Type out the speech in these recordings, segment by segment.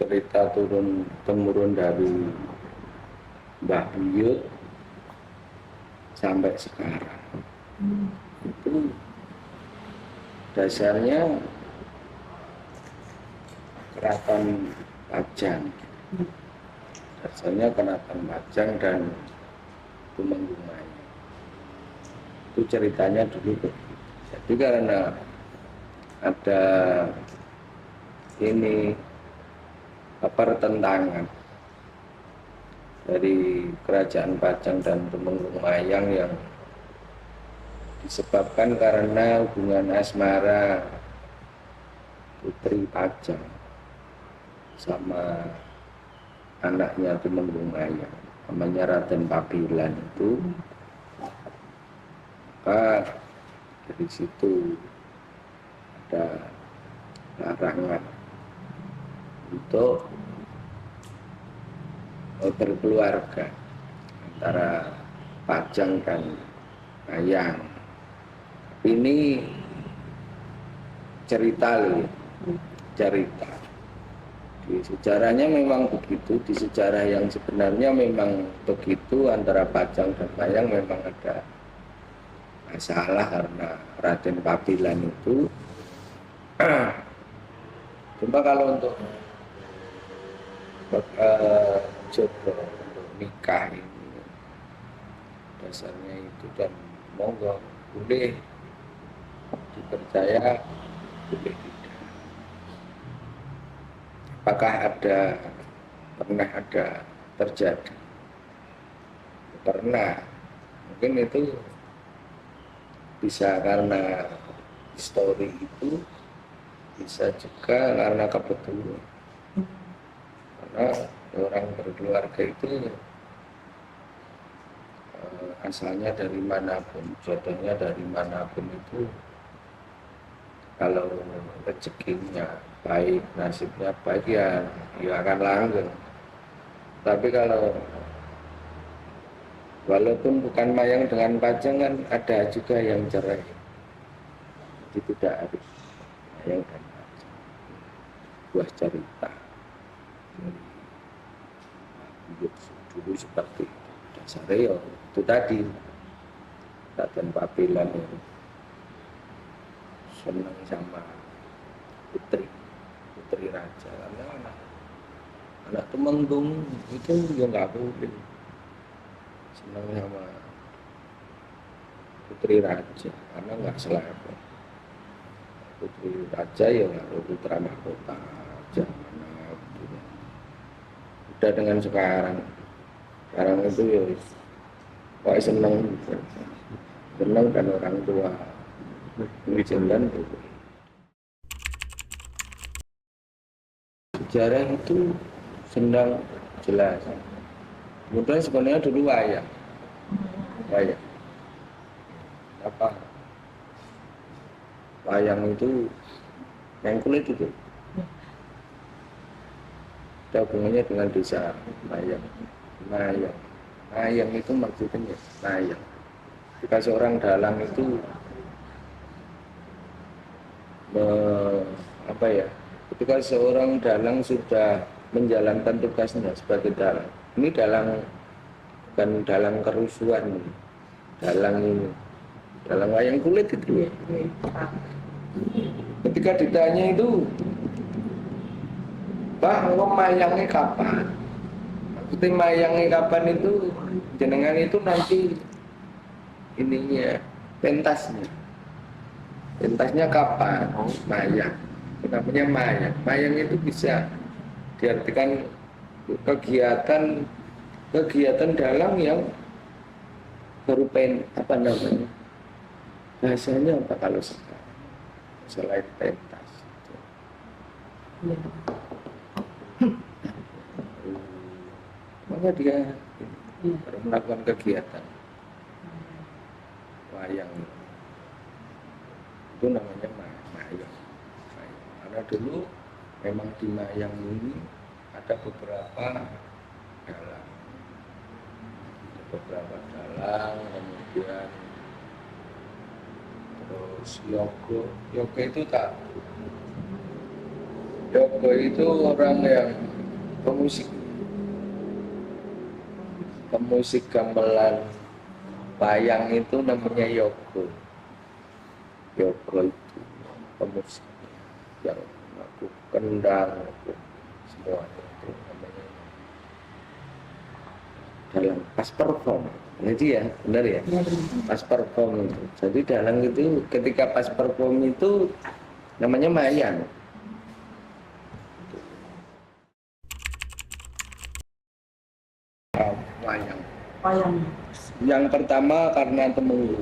cerita turun temurun dari Mbah Buyut sampai sekarang. Itu dasarnya Keraton Pajang. Dasarnya Keraton Pajang dan Tumenggung Mayang. Itu ceritanya dulu begitu. Jadi karena ada ini pertentangan dari Kerajaan Pajang dan Tumenggung Mayang yang disebabkan karena hubungan asmara Putri Pajang sama anaknya Tumenggung Mayang, namanya Raden Pabilan itu. Maka dari situ ada larangan untuk berkeluarga antara Pajang dan Mayang. Ini cerita di sejarahnya memang begitu, di sejarah yang sebenarnya memang begitu, antara Pajang dan Mayang memang ada masalah karena Raden Pabilan itu. Cuma kalau untuk jodoh untuk nikah ini dasarnya itu, dan monggo boleh dipercaya boleh tidak. Apakah pernah ada terjadi? Pernah. Mungkin itu bisa karena histori itu, bisa juga karena kebetulan. Karena orang berkeluarga itu asalnya dari manapun, jodohnya dari manapun itu, kalau rezekinya baik, nasibnya baik, ya akan langgeng. Tapi kalau walaupun bukan Mayang dengan Pajang kan ada juga yang cerai. Jadi tidak harus Mayang dan Pajang. Buah cerita dulu seperti itu. Dasarnya itu tadi, Raden Pabilan itu senang sama putri raja, karena anak Tumenggung itu ya nggak boleh senang sama putri raja karena nggak selevel. Putri raja ya nggak putra mahkota aja, mana gitu. Udah dengan sekarang itu ya kok senang dan orang tua mengizinkan itu. Sejarah itu sedang jelas. Kemudian sebenarnya dulu wayang apa wayang itu yang kulit itu ada hubungannya dengan desa Mayang itu maksudnya Mayang. Jika seorang dalang itu ketika seorang dalang sudah menjalankan tugasnya sebagai dalang, ini dalang bukan dalang kerusuhan, dalang wayang kulit itu. Ketika ditanya itu, Pak, mayangnya kapan? Maksudnya mayangnya kapan itu, jenengan itu nanti ininya, pentasnya kapan? Mayang. Namanya mayang. Mayang itu bisa diartikan kegiatan dalang yang berupa bahasanya apa kalau sekarang selain pentas? Ya. Maka dia melakukan kegiatan wayang itu namanya mayang. Karena dulu memang di mayang ini ada beberapa dalang, kemudian terus yoga itu orang yang pemusik pemusik gamelan wayang itu namanya Yogo. Yogo itu pemusik yang aku kendang aku semua itu namanya dalang pas perform. Jadi ya benar ya, pas perform itu. Jadi dalang itu ketika pas perform itu namanya mayang. Wayang. Wayang. Yang pertama karena temenggu,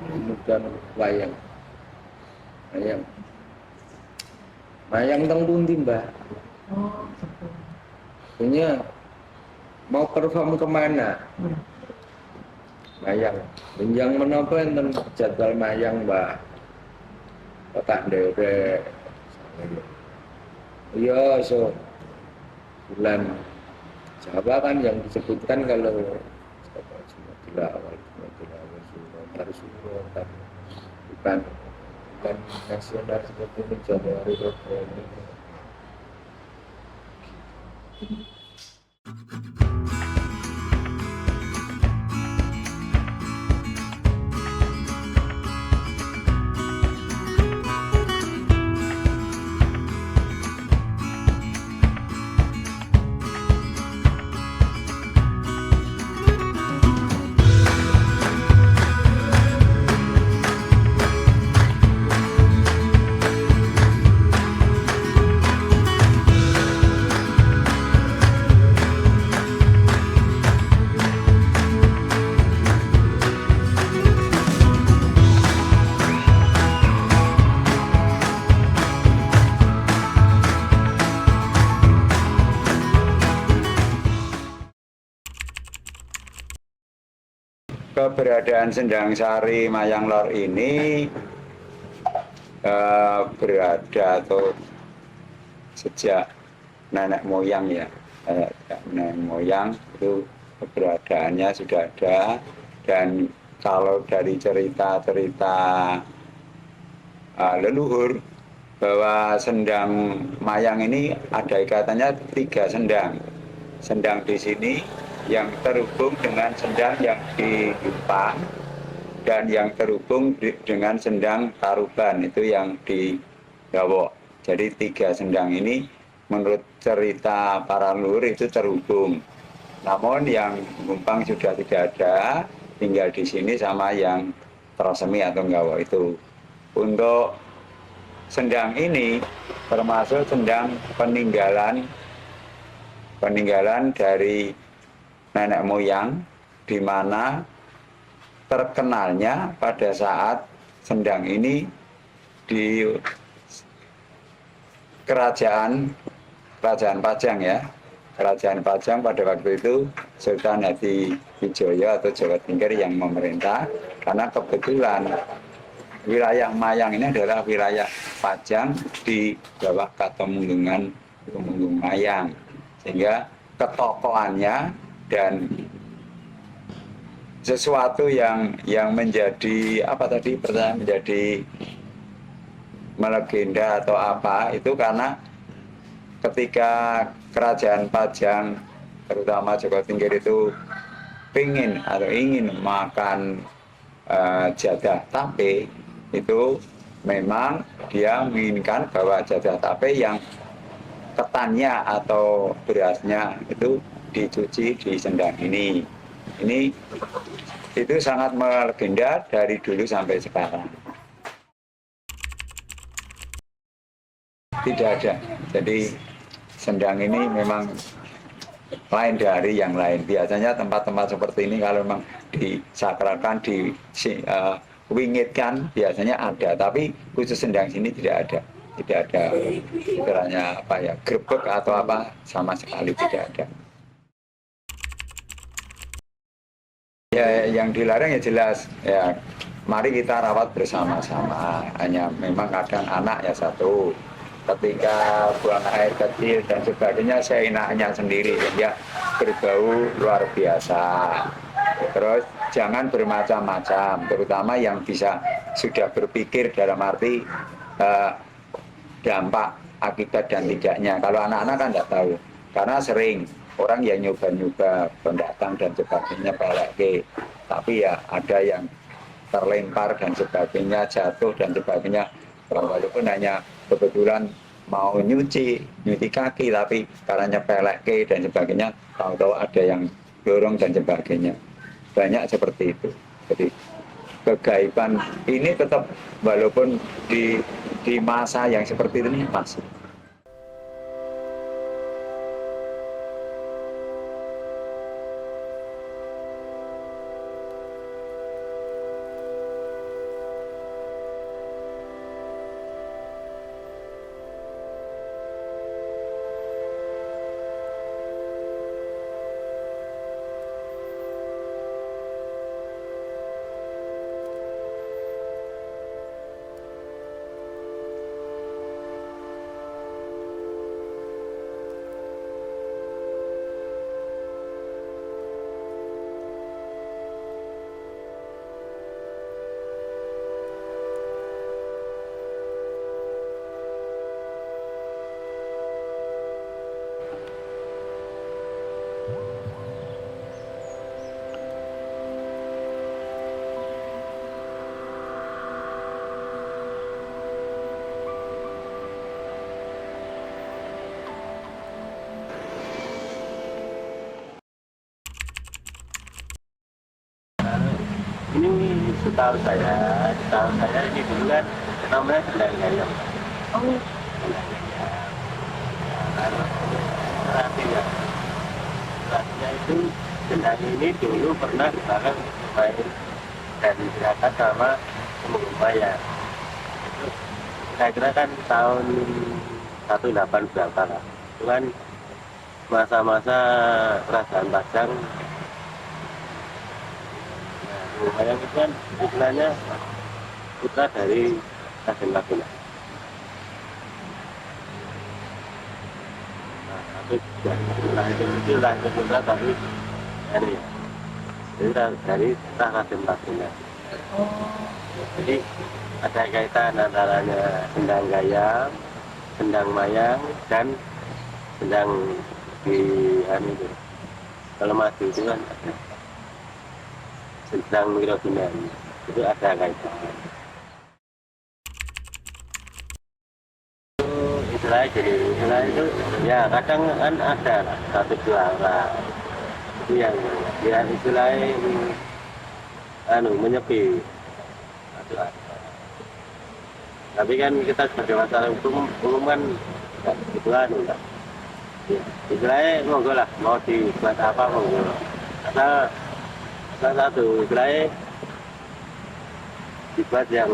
kemudian wayang. Wayang. Wayang teng pundi, Mbak? Oh, betul. Punya mau perform kemana? Mayang. Yang menapa enten jadwal mayang, Mbak? Kotak ndere. Iya, so bulan Jawa kan yang disebutkan kalau Jumadil awal, harus bukan nasional seperti ini Januari Februari. Keberadaan Sendang Sari Mayang Lor ini berada atau sejak nenek moyang ya, nenek moyang itu keberadaannya sudah ada. Dan kalau dari cerita-cerita leluhur bahwa sendang mayang ini ada ikatannya 3 sendang. Sendang di sini yang terhubung dengan sendang yang di Jepang dan yang terhubung dengan sendang Taruban itu yang di Jawa. Jadi 3 sendang ini menurut cerita para leluhur itu terhubung. Namun yang Gumpang sudah tidak ada, tinggal di sini sama yang Trosemi atau Nggawa itu. Untuk sendang ini termasuk sendang peninggalan dari nenek moyang, di mana terkenalnya pada saat sendang ini di kerajaan Pajang ya. Kerajaan Pajang pada waktu itu Sultan Hadiwijoyo atau Jawa Tingkir yang memerintah, karena kebetulan wilayah Mayang ini adalah wilayah Pajang di bawah Katemunggungan Tumenggung Mayang, sehingga ketokohannya dan sesuatu yang menjadi pertanyaan menjadi melegenda atau apa itu karena ketika kerajaan Pajang terutama Joko Tingkir itu ingin makan jadah tape, itu memang dia menginginkan bahwa jadah tape yang ketannya atau berasnya itu dicuci di sendang ini. Itu sangat melegenda dari dulu sampai sekarang. Tidak ada. Jadi sendang ini memang lain dari yang lain. Biasanya tempat-tempat seperti ini kalau memang disakralkan, diwingitkan biasanya ada. Tapi khusus sendang sini tidak ada. Tidak ada istilahnya grebek atau apa, sama sekali tidak ada. Ya, yang dilarang ya jelas ya, mari kita rawat bersama-sama. Hanya memang kadang anak ya satu, ketika buang air kecil dan sebagainya seenaknya sendiri ya, berbau luar biasa. Terus jangan bermacam-macam, terutama yang bisa sudah berpikir dalam arti dampak, akibat dan tidaknya. Kalau anak-anak kan tidak tahu. karena sering orang yang nyoba-nyoba pendatang dan sebagainya pelek, tapi ya ada yang terlempar dan sebagainya, jatuh dan sebagainya, walaupun hanya kebetulan mau nyuci kaki, tapi karena nyepelek dan sebagainya, tahu-tahu ada yang dorong dan sebagainya, banyak seperti itu. Jadi kegaiban ini tetap walaupun di masa yang seperti ini masih. Ini setahu saya ini dulu kan namanya Sendang Gayam. Oh, Artinya itu Sendang ini dulu pernah dibakar main dan diangkat sama Maya. Itu saya kira kan tahun 18 berapa lah. Itu kan masa-masa kerajaan Pajang. Mayang itu kan istilahnya putra dari Raden Laguna. Nah, tapi setelah itu lahir putra tapi ini ya, jadi dari Raden Laguna. Jadi ada kaitan antaranya Sendang Gayam, Sendang Mayang, dan Sendang di itu. Kalau maju itu kan ada Sendang Wirobinan, itu ada kaitan. Istilah itu ya kadang kan ada lah, satu dua orang itu yang istilahnya menyepi. Tapi kan kita sebagai masyarakat umum kan gitu enggak. Ya, istilahnya monggo lah, mau dibuat apa monggo. Asal salah satu istilahnya dibuat yang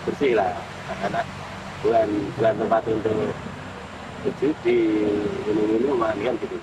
bersih lah, karena bukan tempat untuk di minum kan gitu.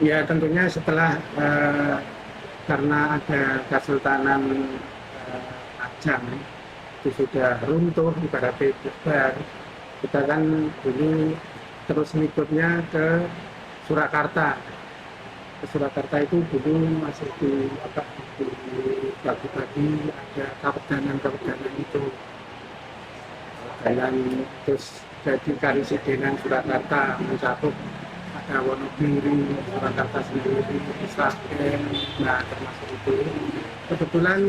Ya tentunya setelah karena ada Kesultanan Pajang itu sudah runtuh ibaratnya bubar, kita kan dulu terus ngikutnya ke Surakarta. Ke Surakarta itu dulu masih dibagi-bagi, ada kawedanan itu. Dan terus jadi Karesidenan Surakarta mencakup ada Wonogiri, Surakarta sendiri, Sragen, nah termasuk itu. Kebetulan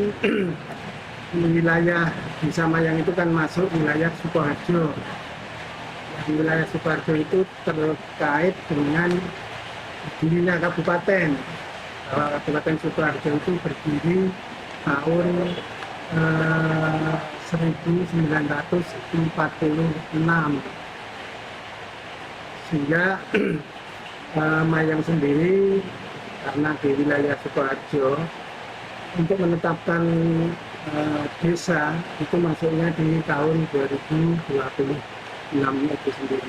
wilayah Desa Mayang itu kan masuk wilayah Sukoharjo. Yang wilayah Sukoharjo itu terkait dengan berdirinya kabupaten. Bahwa Kabupaten Sukoharjo itu berdiri tahun 1946. Sehingga Mayang sendiri karena di wilayah Sukoharjo untuk menetapkan desa itu masuknya di tahun 2026 itu sendiri.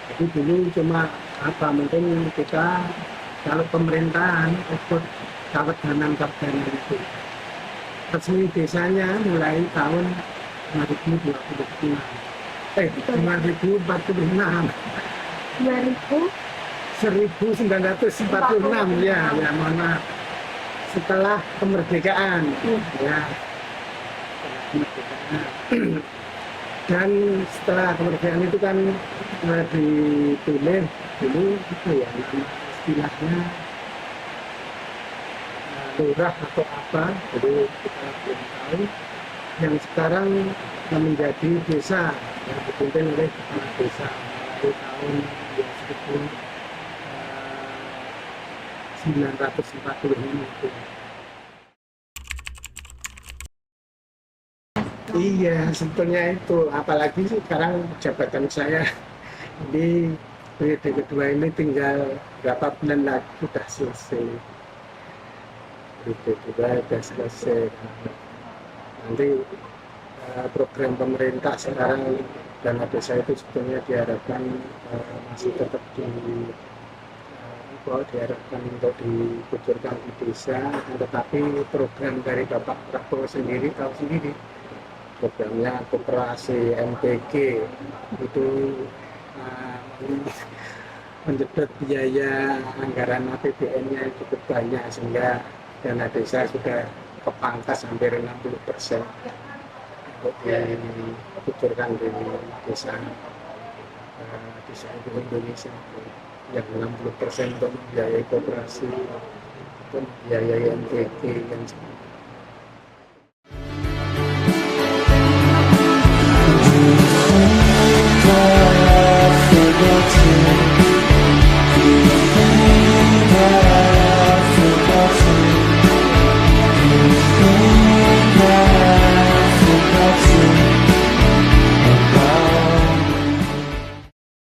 Jadi dulu cuma mungkin kita kalau pemerintahan ikut Kawedanan itu resmi desanya mulai tahun 2026. 1946 ya mohon maaf, setelah kemerdekaan ya kemerdekaan. Dan setelah kemerdekaan itu kan dipilih dulu apa ya nama istilahnya lurah atau apa, jadi kita belum tahu, yang sekarang menjadi desa yang dipimpin oleh kepala desa mulai tahun 1946 itu. Iya, sebetulnya itu, apalagi sekarang jabatan saya di periode kedua ini tinggal berapa bulan lagi sudah selesai. Periode kedua sudah selesai. Nanti program pemerintah sekarang dana desa itu sebetulnya diharapkan masih tetap diharapkan untuk dikucurkan di desa, tetapi program dari Bapak Prabowo sendiri tahu sendiri, programnya koperasi MPG itu menyedot biaya anggaran APBN-nya cukup banyak sehingga dana desa sudah kepangkas hampir 60% untuk dikucurkan di desa desa Indonesia, yang 60% untuk membiayai koperasi, untuk membiayai MPG dan sebagainya.